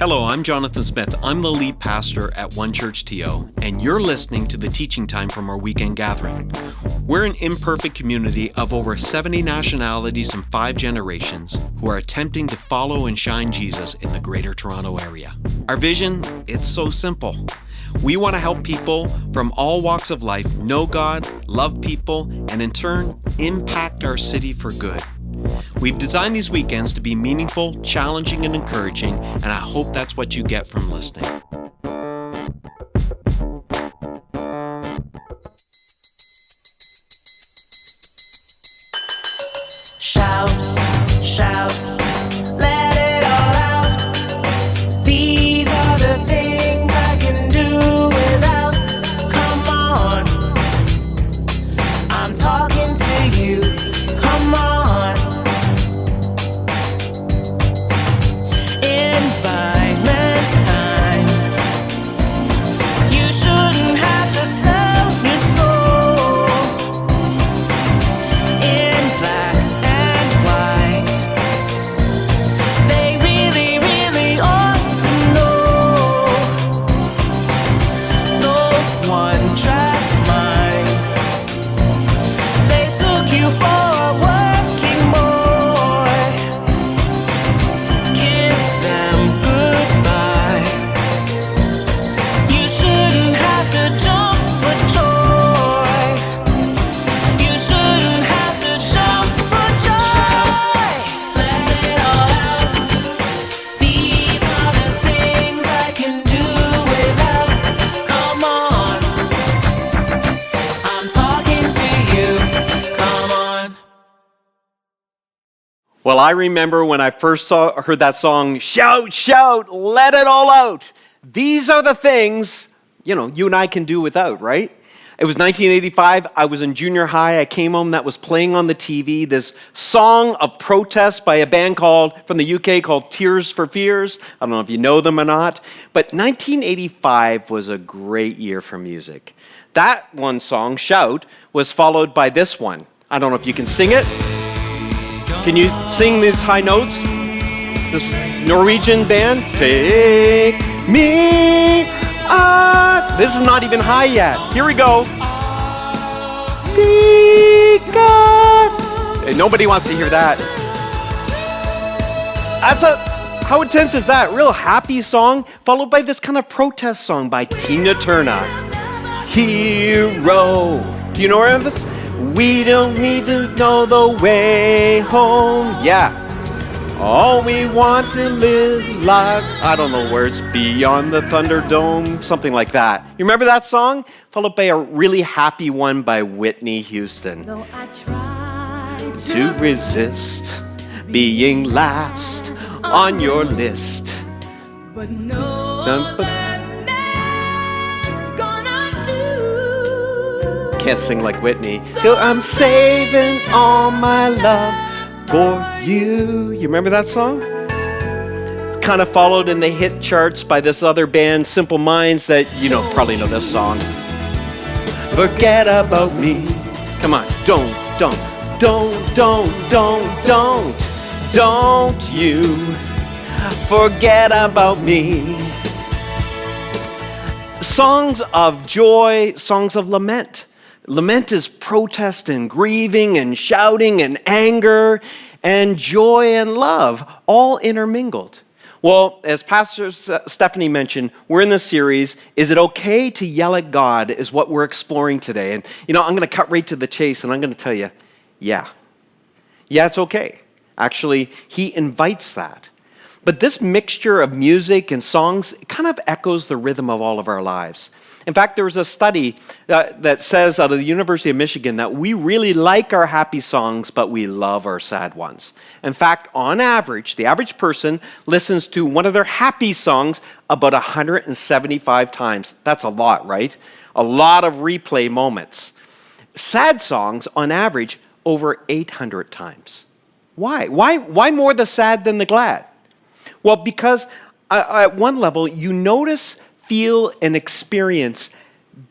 Hello, I'm Jonathan Smith. I'm the lead pastor at One Church TO, and you're listening to the teaching time from our weekend gathering. We're an imperfect community of over 70 nationalities and 5 generations who are attempting to follow and shine Jesus in the Greater Toronto Area. Our vision, it's so simple. We want to help people from all walks of life know God, love people, and in turn, impact our city for good. We've designed these weekends to be meaningful, challenging, and encouraging, and I hope that's what you get from listening. Shout, shout, let it all out. These are the things I can do without. Come on, I'm talking to you. Come on. In violent times, you shouldn't have to sell your soul. In black and white, they really, really ought to know. Those one-track minds, they took you for a working boy. Kiss them goodbye. You shouldn't have to jump for joy. You shouldn't have to jump for joy. Let it all out. These are the things I can do without. Come on, I'm talking to you. Come on. Well, I remember when I first heard that song, shout, shout, let it all out. These are the things, you and I can do without, right? It was 1985. I was in junior high. I came home, that was playing on the TV, this song of protest by a band from the UK called Tears for Fears. I don't know if you know them or not, but 1985 was a great year for music. That one song, Shout, was followed by this one. I don't know if you can sing it. Can you sing these high notes? This Norwegian band. Take me on. This is not even high yet. Here we go. Hey, nobody wants to hear that. How intense is that? Real happy song, followed by this kind of protest song by Tina Turner. Hero. Do you know any of this? We don't need to know the way home. Yeah. All we want to live life. I don't know words. Beyond the Thunderdome. Something like that. You remember that song? Followed by a really happy one by Whitney Houston. Though I tried To resist being last on your list. but no Dun, ba- man's gonna do. Can't sing like Whitney. So I'm saving all my love for you. You remember that song? Kind of followed in the hit charts by this other band, Simple Minds, that probably know this song. Forget about me. Come on, don't you forget about me. Songs of joy, songs of lament. Lament is protest and grieving and shouting and anger and joy and love, all intermingled. Well, as Pastor Stephanie mentioned, we're in this series, Is It Okay to Yell at God, is what we're exploring today. And, I'm going to cut right to the chase, and I'm going to tell you, yeah, it's okay. Actually, he invites that. But this mixture of music and songs kind of echoes the rhythm of all of our lives. In fact, there was a study that says out of the University of Michigan that we really like our happy songs, but we love our sad ones. In fact, on average, the average person listens to one of their happy songs about 175 times. That's a lot, right? A lot of replay moments. Sad songs, on average, over 800 times. Why? Why more the sad than the glad? Well, because at one level, you notice, feel, and experience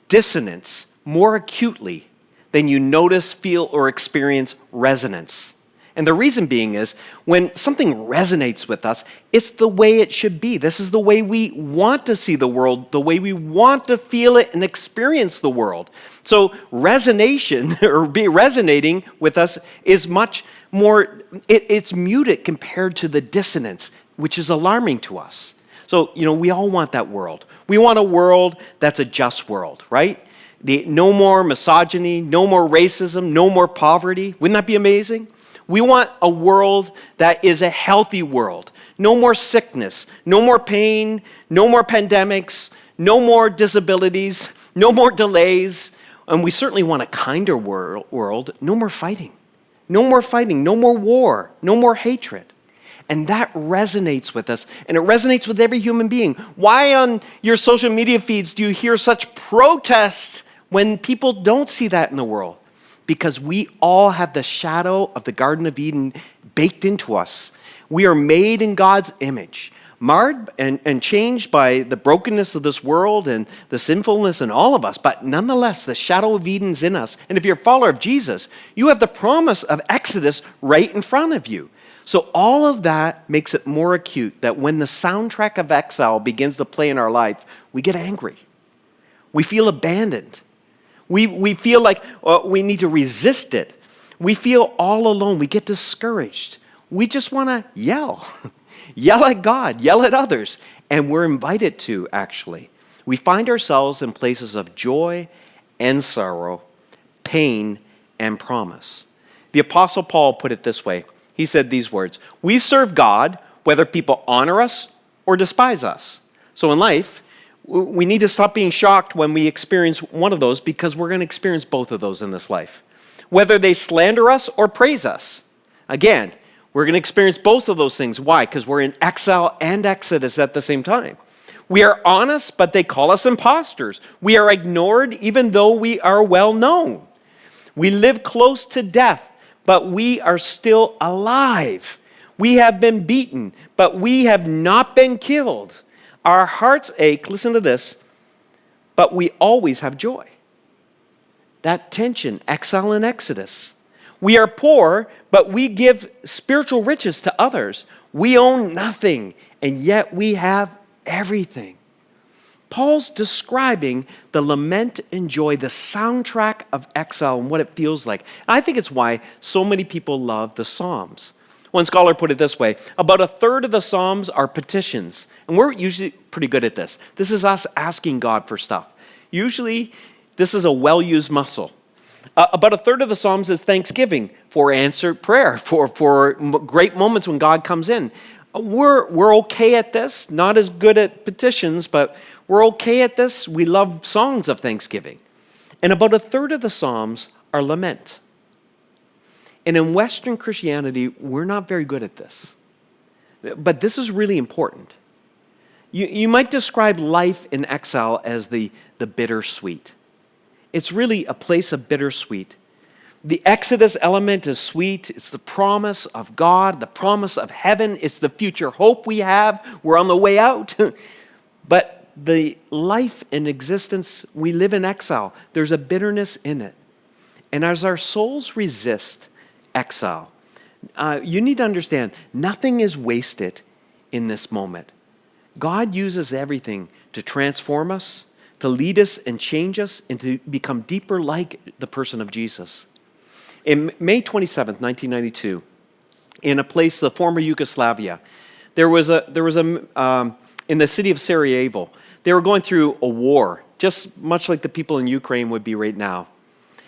dissonance more acutely than you notice, feel, or experience resonance. And the reason being is when something resonates with us, it's the way it should be. This is the way we want to see the world, the way we want to feel it and experience the world. So resonation or be resonating with us is much more, it's muted compared to the dissonance, which is alarming to us. So, we all want that world. We want a world that's a just world, right? No more misogyny, no more racism, no more poverty. Wouldn't that be amazing? We want a world that is a healthy world. No more sickness, no more pain, no more pandemics, no more disabilities, no more delays. And we certainly want a kinder world. No more fighting, no more war, no more hatred. And that resonates with us, and it resonates with every human being. Why on your social media feeds do you hear such protest when people don't see that in the world? Because we all have the shadow of the Garden of Eden baked into us. We are made in God's image, marred and changed by the brokenness of this world and the sinfulness in all of us. But nonetheless, the shadow of Eden's in us. And if you're a follower of Jesus, you have the promise of Exodus right in front of you. So all of that makes it more acute that when the soundtrack of exile begins to play in our life, we get angry. We feel abandoned. We feel like we need to resist it. We feel all alone. We get discouraged. We just want to yell. Yell at God, yell at others. And we're invited to, actually. We find ourselves in places of joy and sorrow, pain and promise. The Apostle Paul put it this way. He said these words, "We serve God whether people honor us or despise us." So in life, we need to stop being shocked when we experience one of those, because we're going to experience both of those in this life. Whether they slander us or praise us. Again, we're going to experience both of those things. Why? Because we're in exile and Exodus at the same time. We are honest, but they call us imposters. We are ignored even though we are well known. We live close to death, but we are still alive. We have been beaten, but we have not been killed. Our hearts ache, listen to this, but we always have joy. That tension, exile and Exodus. We are poor, but we give spiritual riches to others. We own nothing, and yet we have everything. Paul's describing the lament and joy, the soundtrack of exile and what it feels like. And I think it's why so many people love the Psalms. One scholar put it this way, about a third of the Psalms are petitions. And we're usually pretty good at this. This is us asking God for stuff. Usually, this is a well-used muscle. About a third of the Psalms is thanksgiving for answered prayer, for great moments when God comes in. We're okay at this, not as good at petitions, but we're okay at this. We love songs of thanksgiving. And about a third of the Psalms are lament. And in Western Christianity, we're not very good at this. But this is really important. You might describe life in exile as the bittersweet. It's really a place of bittersweet. The Exodus element is sweet. It's the promise of God, the promise of heaven. It's the future hope we have. We're on the way out. But the life and existence, we live in exile. There's a bitterness in it. And as our souls resist exile, you need to understand, nothing is wasted in this moment. God uses everything to transform us, to lead us and change us, and to become deeper like the person of Jesus. In May 27th, 1992, in a place, the former Yugoslavia, there was in the city of Sarajevo, they were going through a war, just much like the people in Ukraine would be right now.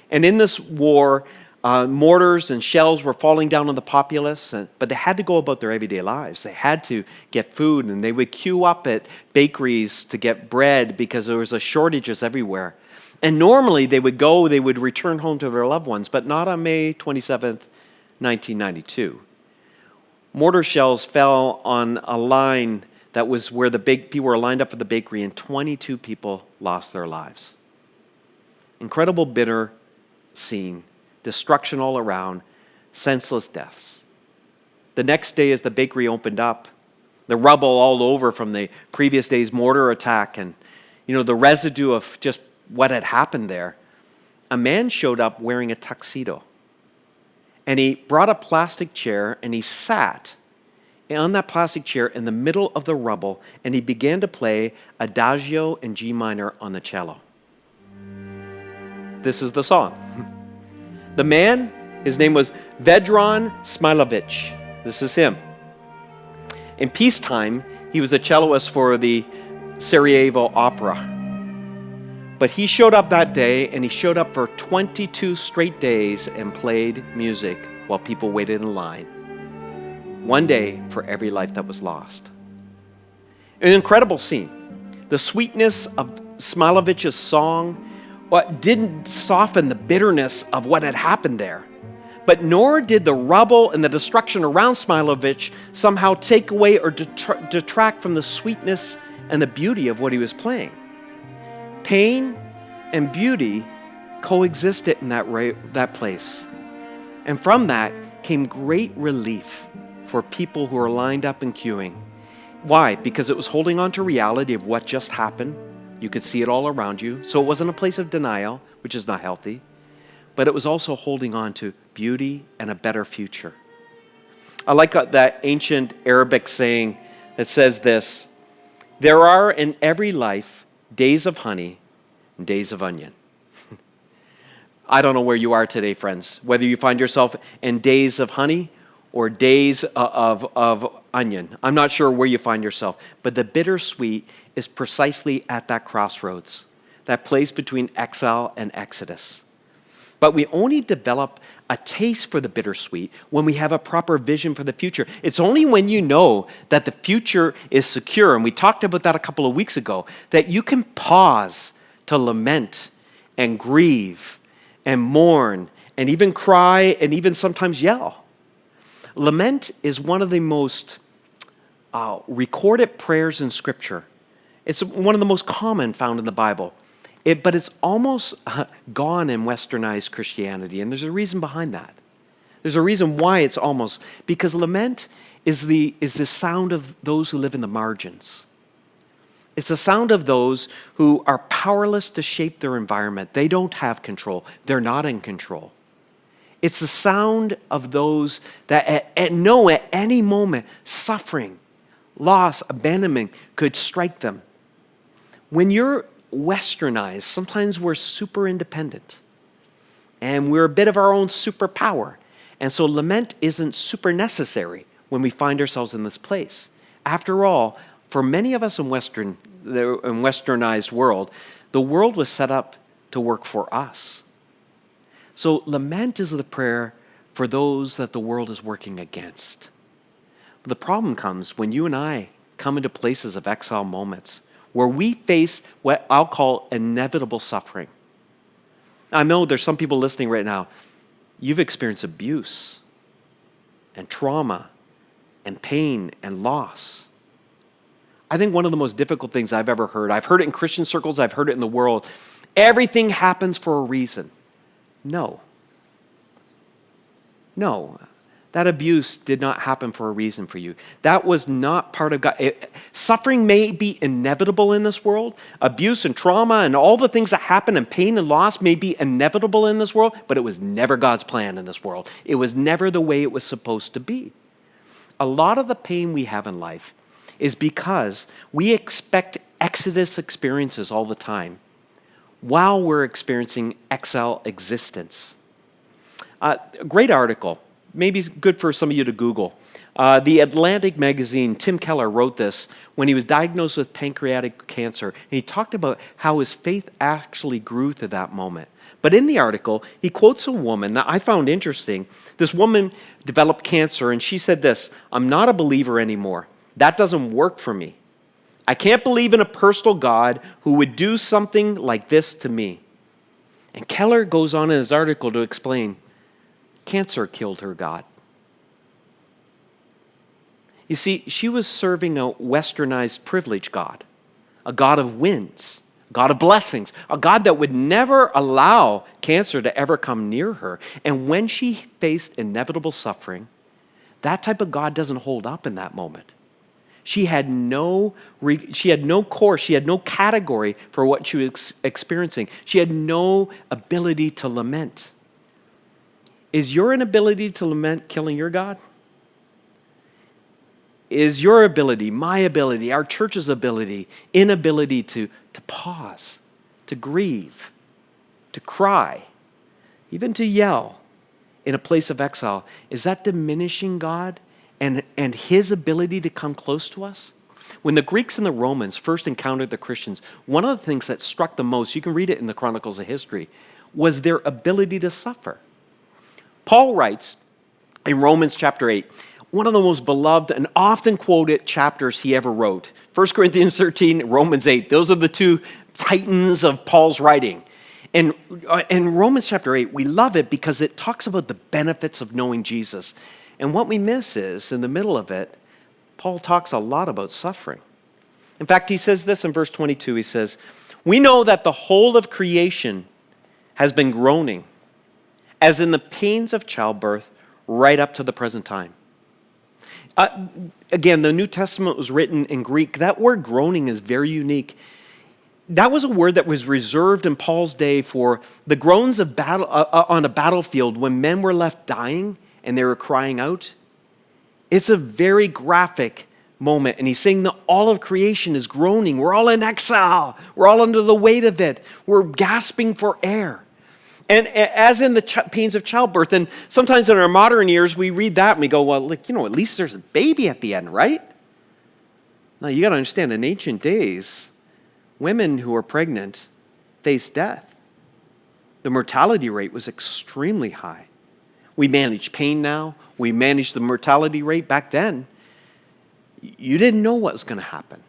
And in this war, mortars and shells were falling down on the populace, but they had to go about their everyday lives. They had to get food, and they would queue up at bakeries to get bread because there was shortages everywhere. And normally they would return home to their loved ones, but not on May 27th, 1992. Mortar shells fell on a line that was where the people were lined up for the bakery, and 22 people lost their lives. Incredible, bitter scene. Destruction all around, senseless deaths. The next day, as the bakery opened up, the rubble all over from the previous day's mortar attack, and the residue of just what had happened there, a man showed up wearing a tuxedo. And he brought a plastic chair and he sat on that plastic chair in the middle of the rubble, and he began to play Adagio in G minor on the cello. This is the song. The man, his name was Vedran Smilovich. This is him. In peacetime, he was the celloist for the Sarajevo Opera. But he showed up that day, and he showed up for 22 straight days and played music while people waited in line. One day for every life that was lost. An incredible scene. The sweetness of Smilovich's song didn't soften the bitterness of what had happened there. But nor did the rubble and the destruction around Smilovich somehow take away or detract from the sweetness and the beauty of what he was playing. Pain and beauty coexisted in that place. And from that came great relief for people who are lined up and queuing. Why? Because it was holding on to reality of what just happened. You could see it all around you. So it wasn't a place of denial, which is not healthy, but it was also holding on to beauty and a better future. I like that ancient Arabic saying that says this: there are in every life days of honey and days of onion. I don't know where you are today, friends, whether you find yourself in days of honey or days of onion. I'm not sure where you find yourself, but the bittersweet is precisely at that crossroads, that place between exile and exodus. But we only develop a taste for the bittersweet when we have a proper vision for the future. It's only when you know that the future is secure, and we talked about that a couple of weeks ago, that you can pause to lament and grieve and mourn and even cry and even sometimes yell. Lament is one of the most recorded prayers in Scripture. It's one of the most common found in the Bible. But it's almost gone in westernized Christianity, and there's a reason behind that. There's a reason why it's almost, because lament is the sound of those who live in the margins. It's the sound of those who are powerless to shape their environment. They don't have control. They're not in control. It's the sound of those that know at any moment suffering, loss, abandonment could strike them. When you're westernized, sometimes we're super independent and we're a bit of our own superpower. And so lament isn't super necessary when we find ourselves in this place. After all, for many of us in westernized world, the world was set up to work for us. So lament is the prayer for those that the world is working against. But the problem comes when you and I come into places of exile moments where we face what I'll call inevitable suffering. I know there's some people listening right now. You've experienced abuse and trauma and pain and loss. I think one of the most difficult things I've ever heard, I've heard it in Christian circles, I've heard it in the world, everything happens for a reason. No. That abuse did not happen for a reason for you. That was not part of God. Suffering may be inevitable in this world. Abuse and trauma and all the things that happen and pain and loss may be inevitable in this world, but it was never God's plan in this world. It was never the way it was supposed to be. A lot of the pain we have in life is because we expect exodus experiences all the time while we're experiencing exile existence. A great article, maybe good for some of you to Google. The Atlantic magazine, Tim Keller wrote this when he was diagnosed with pancreatic cancer. And he talked about how his faith actually grew to that moment. But in the article, he quotes a woman that I found interesting. This woman developed cancer, and she said this: "I'm not a believer anymore. That doesn't work for me. I can't believe in a personal God who would do something like this to me." And Keller goes on in his article to explain, cancer killed her God. You see, she was serving a westernized privilege God, a God of wins, a God of blessings, a God that would never allow cancer to ever come near her. And when she faced inevitable suffering, that type of God doesn't hold up in that moment. She had no course, she had no category for what she was experiencing. She had no ability to lament. Is your inability to lament killing your God? Is your ability, my ability, our church's ability, inability to pause, to grieve, to cry, even to yell in a place of exile, is that diminishing God and his ability to come close to us? When the Greeks and the Romans first encountered the Christians, one of the things that struck them most, you can read it in the Chronicles of History, was their ability to suffer. Paul writes in Romans chapter 8, one of the most beloved and often quoted chapters he ever wrote. 1 Corinthians 13, Romans 8. Those are the two titans of Paul's writing. And in Romans chapter 8, we love it because it talks about the benefits of knowing Jesus. And what we miss is, in the middle of it, Paul talks a lot about suffering. In fact, he says this in verse 22. He says, "We know that the whole of creation has been groaning, as in the pains of childbirth, right up to the present time." Again, the New Testament was written in Greek. That word groaning is very unique. That was a word that was reserved in Paul's day for the groans of battle on a battlefield when men were left dying and they were crying out. It's a very graphic moment. And he's saying that all of creation is groaning. We're all in exile. We're all under the weight of it. We're gasping for air. And as in the pains of childbirth, and sometimes in our modern years, we read that and we go, well, at least there's a baby at the end, right? Now, you got to understand, in ancient days, women who were pregnant faced death. The mortality rate was extremely high. We manage pain now. We manage the mortality rate. Back then, you didn't know what was going to happen.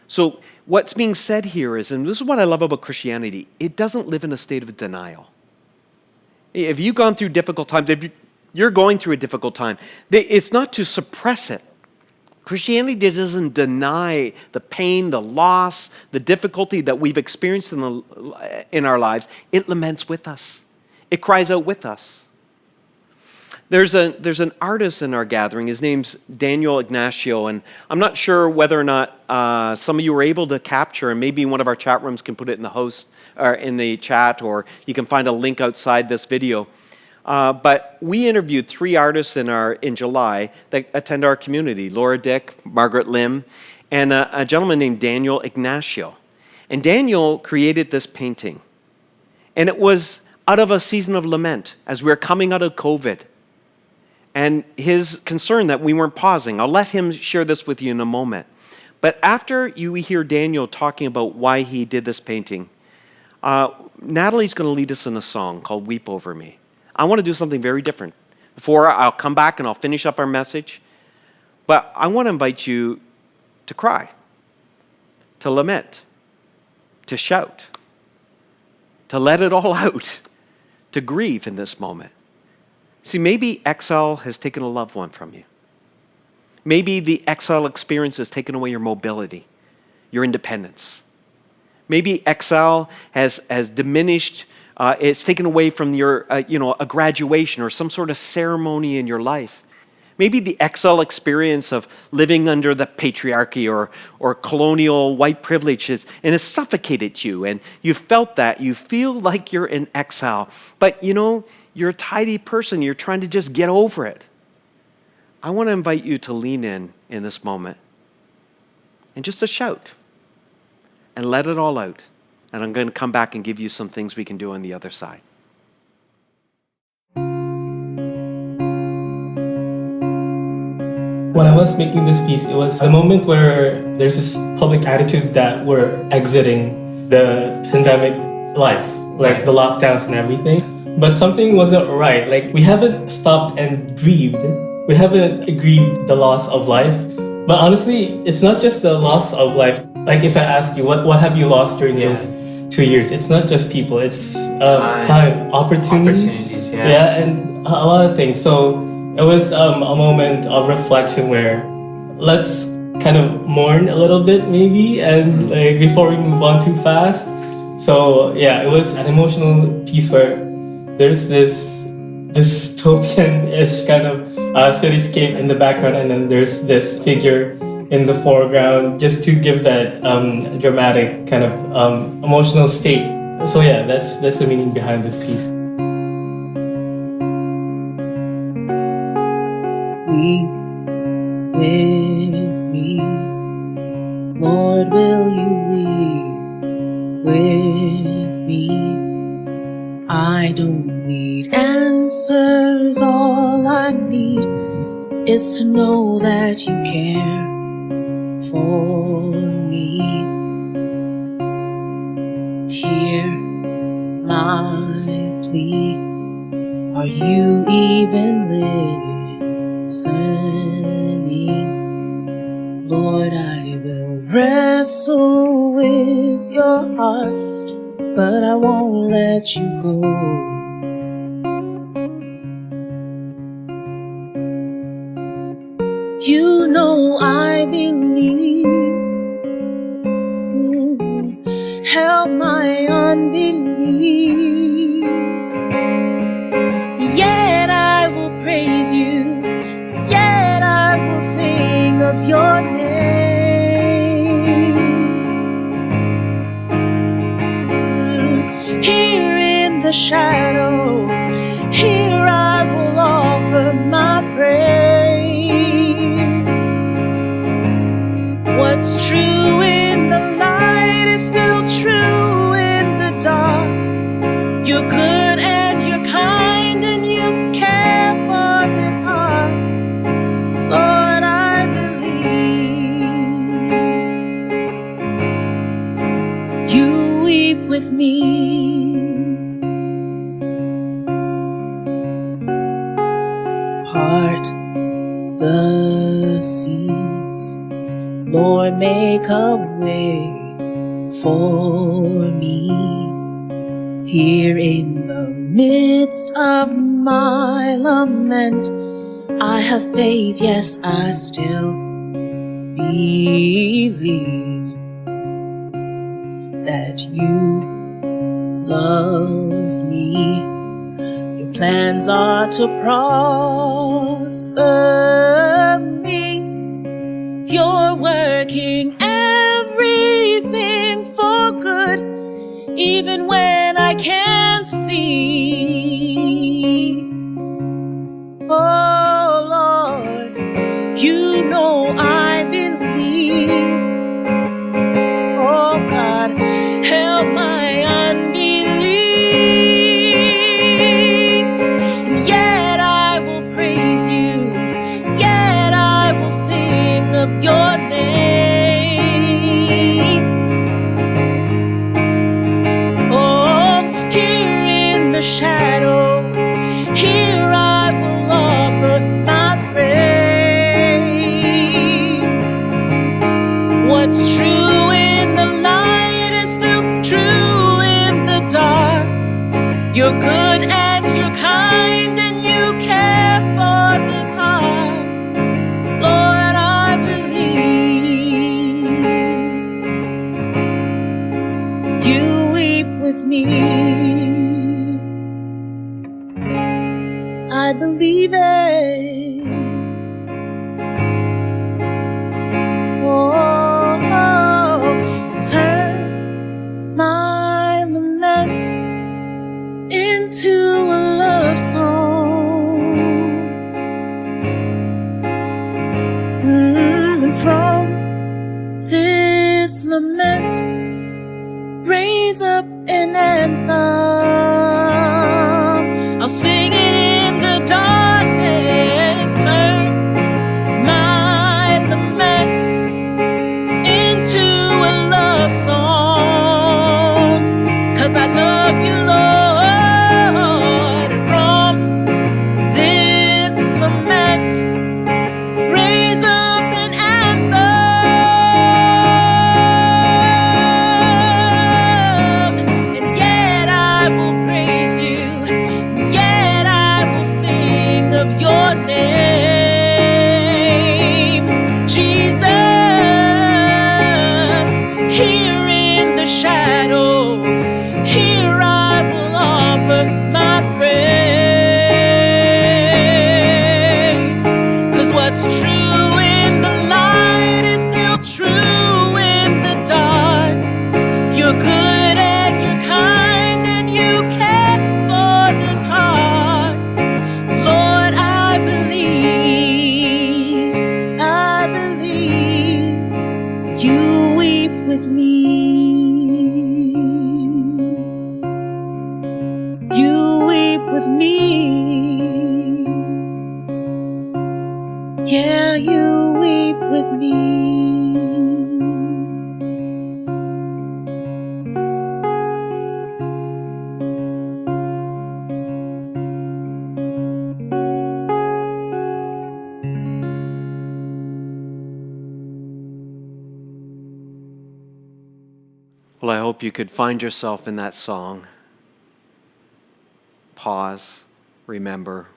So what's being said here is, and this is what I love about Christianity, it doesn't live in a state of denial. If you've gone through difficult times, if you're going through a difficult time, it's not to suppress it. Christianity doesn't deny the pain, the loss, the difficulty that we've experienced in our lives. It laments with us. It cries out with us. There's an artist in our gathering. His name's Daniel Ignacio, and I'm not sure whether or not some of you were able to capture, and maybe one of our chat rooms can put it in the host or in the chat, or you can find a link outside this video. But we interviewed 3 artists in July that attend our community: Laura Dick, Margaret Lim, and a gentleman named Daniel Ignacio. And Daniel created this painting, and it was out of a season of lament as we were coming out of COVID. And his concern that we weren't pausing. I'll let him share this with you in a moment. But after we hear Daniel talking about why he did this painting, Natalie's going to lead us in a song called "Weep Over Me." I want to do something very different. Before I'll come back and I'll finish up our message. But I want to invite you to cry, to lament, to shout, to let it all out, to grieve in this moment. See, maybe exile has taken a loved one from you. Maybe the exile experience has taken away your mobility, your independence. Maybe exile has diminished, it's taken away from your, a graduation or some sort of ceremony in your life. Maybe the exile experience of living under the patriarchy or colonial white privilege and it's suffocated you, and you felt that. You feel like you're in exile, but you're a tidy person. You're trying to just get over it. I want to invite you to lean in this moment and just to shout and let it all out. And I'm going to come back and give you some things we can do on the other side. When I was making this piece, it was a moment where there's this public attitude that we're exiting the pandemic life, like the lockdowns and everything. But something wasn't right. Like, we haven't stopped and grieved. We haven't grieved the loss of life. But honestly, it's not just the loss of life. Like, if I ask you, what have you lost during those 2 years? It's not just people. It's time, opportunities. Yeah, and a lot of things. So it was a moment of reflection where let's kind of mourn a little bit maybe, and like before we move on too fast. So yeah, it was an emotional piece where there's this dystopian-ish kind of cityscape in the background, and then there's this figure in the foreground, just to give that dramatic kind of emotional state. So yeah, that's the meaning behind this piece. will you weep with me? I don't need answers, all I need is to know that you care for me. Hear my plea, are you even listening? Lord, I will wrestle with your heart, but I won't let you go. You know I believe. Help my unbelief. Yet I will praise you. Yet I will sing of your name. Here in the shadows, here I will offer my praise. What's true in the light is still true in the dark. You're good and you're kind and you care for this heart. Lord, I believe. You weep with me. Part the seas, Lord, make a way for me. Here in the midst of my lament, I have faith, yes, I still believe that you love me. Your plans are to prosper me. You're working everything for good, even when I can't see. Oh Lord, you know I believe. Oh God, help my unbelief. And yet I will praise you. Yet I will sing of your name. Oh, here in the shadows, here I will offer my praise. What's true in the light is still true in the dark. You're good and you're kind and you care for this heart. Lord, I believe. You weep with me. I believe it. Oh, turn my lament into a love song. And from this lament, raise up an anthem. I'll sing it in the darkness. Turn my lament into a love song. 'Cause I love you, Lord. And from this lament, raise up an anthem. And yet I will praise you. Yet I will sing of your name, Jesus. Here in the shadows, here I me. You weep with me. Yeah, you weep with me. Well, I hope you could find yourself in that song. Pause, remember,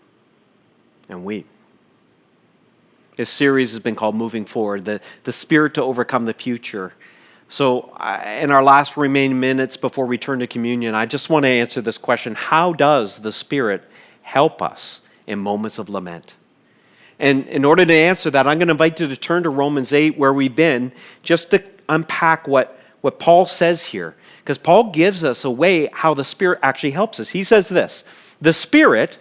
and weep. This series has been called Moving Forward, the Spirit to Overcome the Future. So in our last remaining minutes before we turn to communion, I just want to answer this question. How does the Spirit help us in moments of lament? And in order to answer that, I'm going to invite you to turn to Romans 8, where we've been, just to unpack what Paul says here. Because Paul gives us a way how the Spirit actually helps us. He says this, the Spirit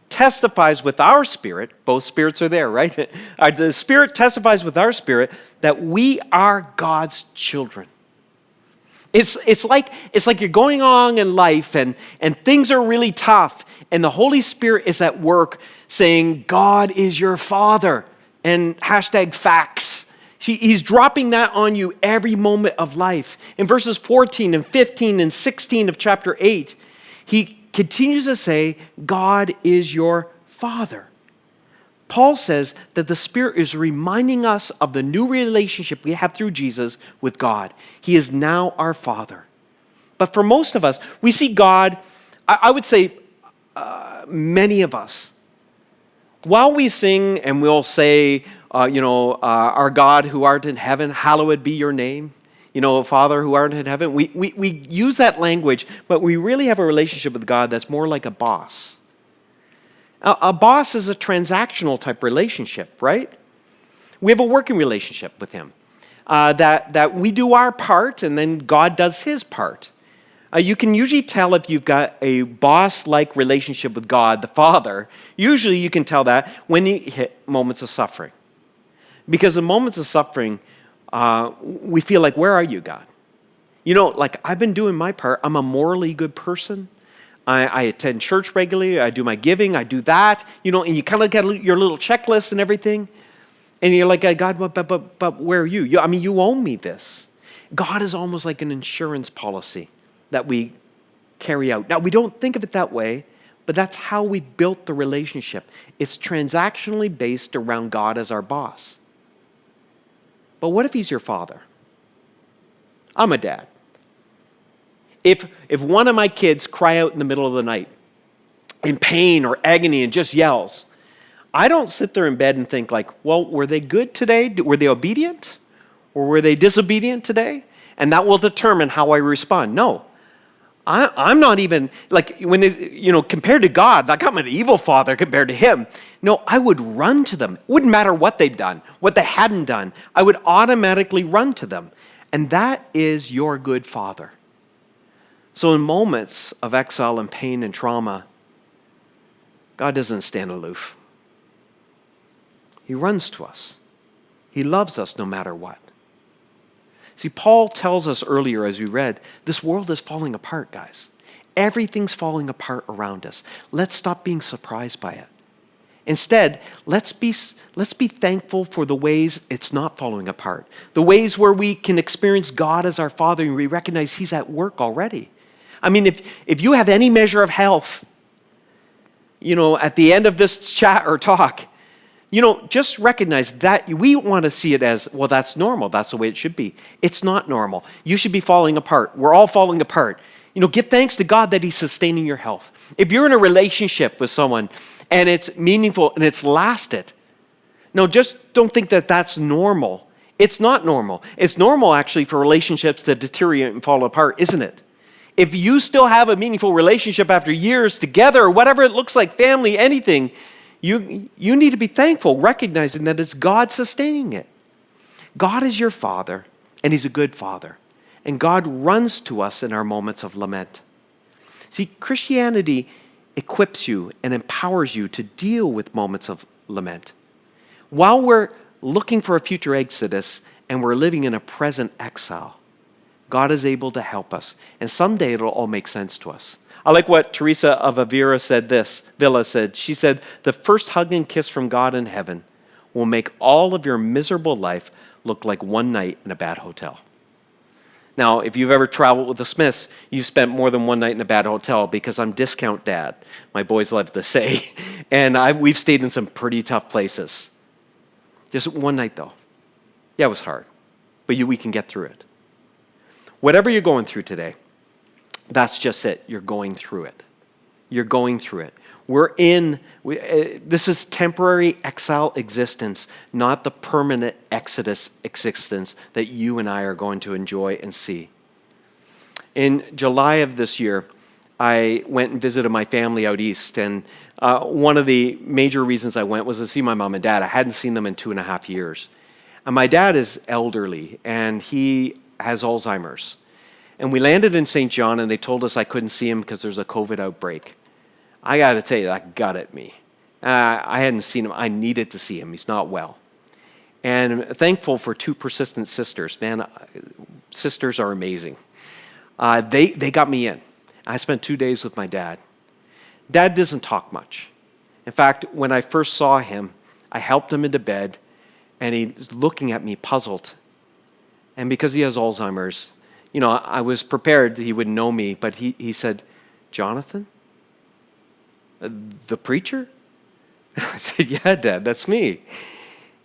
testifies with our spirit, both spirits are there, right? The Spirit testifies with our spirit that we are God's children. It's like you're going on in life and things are really tough, and the Holy Spirit is at work saying, God is your Father, and #facts. He's dropping that on you every moment of life. In verses 14 and 15 and 16 of chapter 8, he continues to say, God is your Father. Paul says that the Spirit is reminding us of the new relationship we have through Jesus with God. He is now our Father. But for most of us, we see God, I would say many of us, while we sing and we'll say, our God who art in heaven, hallowed be your name. Father who art in heaven. We use that language, but we really have a relationship with God that's more like a boss. A boss is a transactional type relationship, right? We have a working relationship with him. That we do our part and then God does his part. You can usually tell if you've got a boss-like relationship with God, the Father. Usually you can tell that when you hit moments of suffering. Because in moments of suffering, we feel like, where are you, God? I've been doing my part. I'm a morally good person. I attend church regularly. I do my giving. I do that. And you kind of get your little checklist and everything. And you're like, God, but where are you? You owe me this. God is almost like an insurance policy that we carry out. Now, we don't think of it that way, but that's how we built the relationship. It's transactionally based around God as our boss. But what if he's your father? I'm a dad. If one of my kids cry out in the middle of the night in pain or agony and just yells, I don't sit there in bed and think like, well, were they good today? Were they obedient? Or were they disobedient today? And that will determine how I respond. No. I'm not even, compared to God, like I'm an evil father compared to him. No, I would run to them. It wouldn't matter what they'd done, what they hadn't done. I would automatically run to them. And that is your good father. So in moments of exile and pain and trauma, God doesn't stand aloof. He runs to us. He loves us no matter what. See, Paul tells us earlier, as we read, this world is falling apart, guys. Everything's falling apart around us. Let's stop being surprised by it. Instead, let's be thankful for the ways it's not falling apart. The ways where we can experience God as our Father and we recognize He's at work already. If you have any measure of health, at the end of this chat or talk, just recognize that we want to see it as, well, that's normal. That's the way it should be. It's not normal. You should be falling apart. We're all falling apart. Give thanks to God that He's sustaining your health. If you're in a relationship with someone and it's meaningful and it's lasted, no, just don't think that that's normal. It's not normal. It's normal, actually, for relationships to deteriorate and fall apart, isn't it? If you still have a meaningful relationship after years together, or whatever it looks like, family, anything, you need to be thankful, recognizing that it's God sustaining it. God is your Father, and He's a good Father. And God runs to us in our moments of lament. See, Christianity equips you and empowers you to deal with moments of lament. While we're looking for a future exodus and we're living in a present exile, God is able to help us. And someday it'll all make sense to us. I like what Teresa of Avila said. She said, the first hug and kiss from God in heaven will make all of your miserable life look like one night in a bad hotel. Now, if you've ever traveled with the Smiths, you've spent more than one night in a bad hotel, because I'm discount dad, my boys love to say. And we've stayed in some pretty tough places. Just one night, though. Yeah, it was hard. But we can get through it. Whatever you're going through today, that's just it. You're going through it. You're going through it. This is temporary exile existence, not the permanent exodus existence that you and I are going to enjoy and see. In July of this year, I went and visited my family out east, and one of the major reasons I went was to see my mom and dad. I hadn't seen them in 2.5 years. And my dad is elderly, and he has Alzheimer's. And we landed in St. John, and they told us I couldn't see him because there's a COVID outbreak. I got to tell you, that got at me. I hadn't seen him. I needed to see him. He's not well. And I'm thankful for 2 persistent sisters. Man, sisters are amazing. They got me in. I spent 2 days with my dad. Dad doesn't talk much. In fact, when I first saw him, I helped him into bed, and he's looking at me puzzled. And because he has Alzheimer's, I was prepared that he would know me, but he said, "Jonathan? The preacher?" I said, "Yeah, Dad, that's me."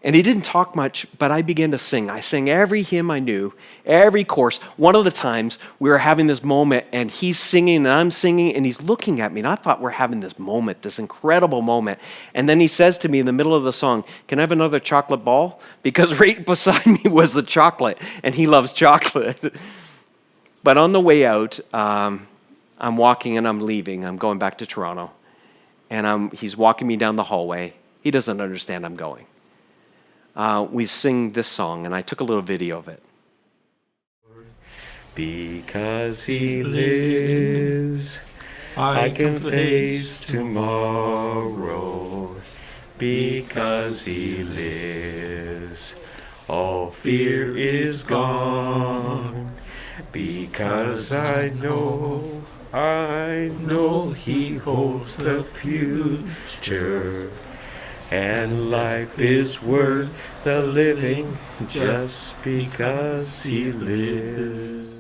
And he didn't talk much, but I began to sing. I sang every hymn I knew, every course. One of the times we were having this moment, and he's singing and I'm singing, and he's looking at me, and I thought we're having this moment, this incredible moment. And then he says to me in the middle of the song, "Can I have another chocolate ball?" Because right beside me was the chocolate, and he loves chocolate. But on the way out, I'm walking and I'm leaving. I'm going back to Toronto. And he's walking me down the hallway. He doesn't understand I'm going. We sing this song, and I took a little video of it. Because he lives, I can face tomorrow. Because he lives, all fear is gone. Because I know he holds the future. And life is worth the living just because he lives.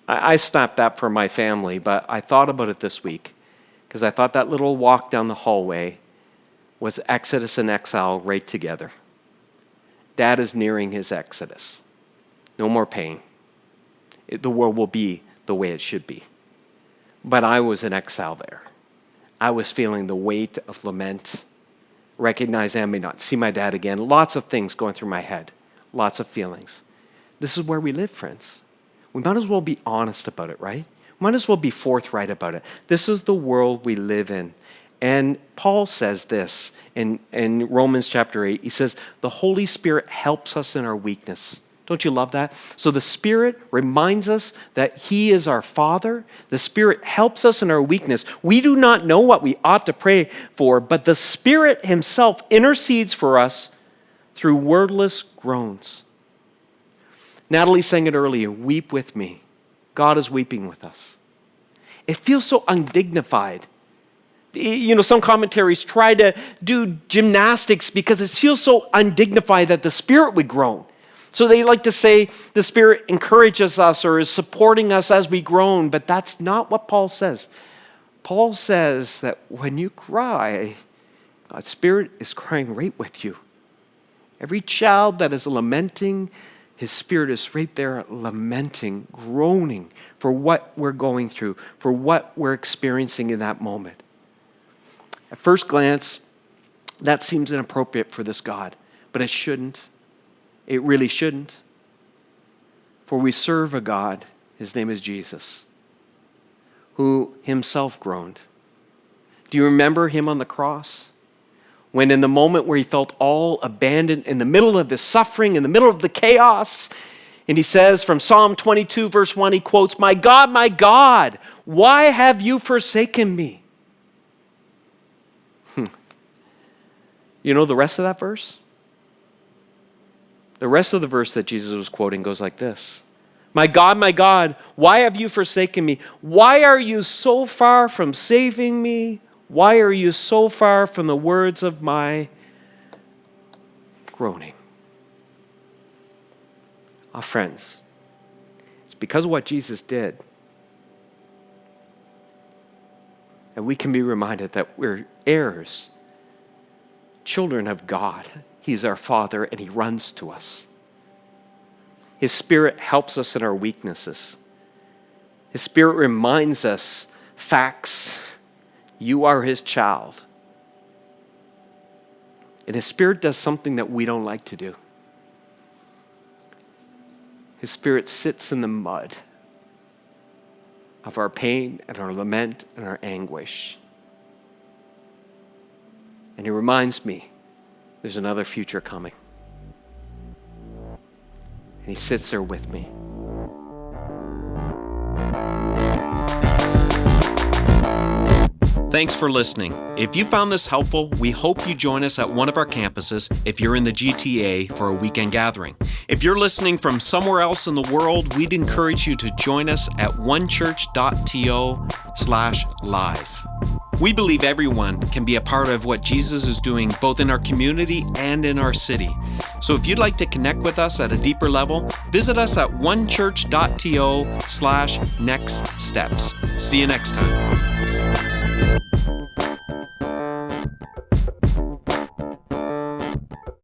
I snapped that for my family, but I thought about it this week because I thought that little walk down the hallway was Exodus and exile right together. Dad is nearing his exodus. No more pain. The world will be the way it should be. But I was in exile there. I was feeling the weight of lament. Recognize I may not see my dad again. Lots of things going through my head. Lots of feelings. This is where we live, friends. We might as well be honest about it, right? We might as well be forthright about it. This is the world we live in. And Paul says this in Romans chapter 8. He says, the Holy Spirit helps us in our weakness. Don't you love that? So the Spirit reminds us that He is our Father. The Spirit helps us in our weakness. We do not know what we ought to pray for, but the Spirit Himself intercedes for us through wordless groans. Natalie sang it earlier, weep with me. God is weeping with us. It feels so undignified. Some commentaries try to do gymnastics because it feels so undignified that the Spirit would groan. So they like to say the Spirit encourages us or is supporting us as we groan, but that's not what Paul says. Paul says that when you cry, God's Spirit is crying right with you. Every child that is lamenting, His Spirit is right there lamenting, groaning for what we're going through, for what we're experiencing in that moment. At first glance, that seems inappropriate for this God, but it shouldn't. It really shouldn't. For we serve a God, His name is Jesus, who Himself groaned. Do you remember Him on the cross? When in the moment where He felt all abandoned, in the middle of His suffering, in the middle of the chaos, and He says from Psalm 22 verse 1, He quotes, my God, why have you forsaken me? You know the rest of that verse? The rest of the verse that Jesus was quoting goes like this. my God, why have you forsaken me? Why are you so far from saving me? Why are you so far from the words of my groaning?" Friends, it's because of what Jesus did that we can be reminded that we're heirs, children of God. He's our Father, and He runs to us. His Spirit helps us in our weaknesses. His Spirit reminds us facts. You are His child. And His Spirit does something that we don't like to do. His Spirit sits in the mud of our pain and our lament and our anguish. And He reminds me there's another future coming. And He sits there with me. Thanks for listening. If you found this helpful, we hope you join us at one of our campuses if you're in the GTA for a weekend gathering. If you're listening from somewhere else in the world, we'd encourage you to join us at onechurch.to/live. We believe everyone can be a part of what Jesus is doing both in our community and in our city. So if you'd like to connect with us at a deeper level, visit us at onechurch.to/nextsteps. See you next time.